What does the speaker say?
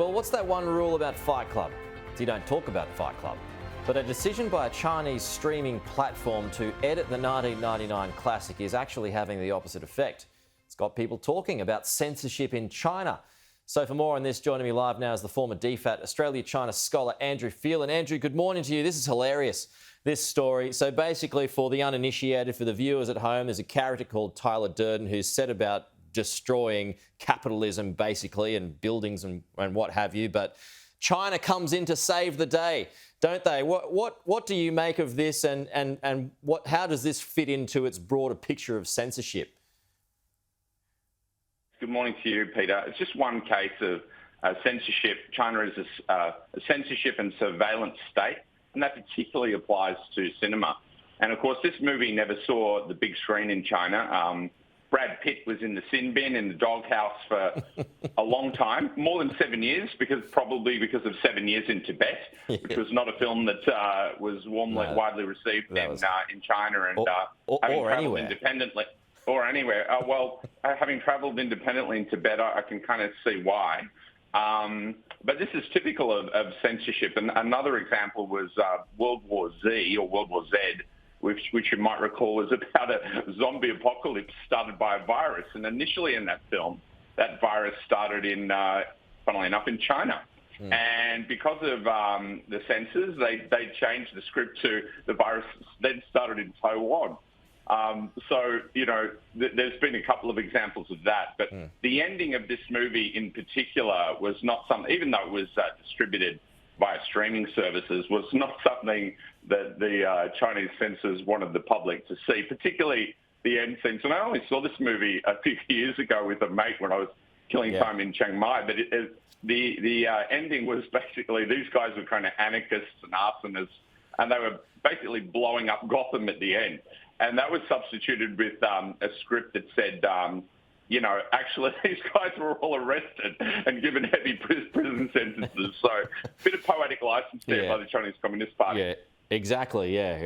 Well, what's that one rule about Fight Club? You don't talk about Fight Club. But a decision by a Chinese streaming platform to edit the 1999 classic is actually having the opposite effect. It's got people talking about censorship in China. So for more on this, joining me live now is the former DFAT Australia China scholar, Andrew Phelan. Andrew, good morning to you. This is hilarious, this story. So basically, for the uninitiated, for the viewers at home, there's a character called Tyler Durden who's set about destroying capitalism, basically, and buildings and what have you. But China comes in to save the day, don't they? What do you make of this, and how does this fit into its broader picture of censorship? Good morning to you, Peter. It's just one case of censorship. China is a censorship and surveillance state, and that particularly applies to cinema. And of course, this movie never saw the big screen in China. Brad Pitt was in the sin bin, in the doghouse for a long time, more than 7 years, probably because of 7 years in Tibet, which was not a film that was widely received in China, and having travelled independently. Or anywhere. Having travelled independently in Tibet, I can kind of see why. But this is typical of censorship. And another example was World War Z, or World War Z, which you might recall was about a zombie apocalypse started by a virus. And initially in that film, that virus started funnily enough, in China. And because of the censors, they changed the script to the virus then started in Taiwan. So, you know, there's been a couple of examples of that. But the ending of this movie in particular was not something, even though it was distributed via streaming services, was not something that the Chinese censors wanted the public to see, particularly the end scenes. And I only saw this movie a few years ago with a mate when I was killing time in Chiang Mai. But the ending was basically these guys were kind of anarchists and arsonists, and they were basically blowing up Gotham at the end. And that was substituted with a script that said, you know, actually these guys were all arrested and given heavy prison sentences. So a bit of poetic license there by the Chinese Communist Party. Yeah, exactly, yeah.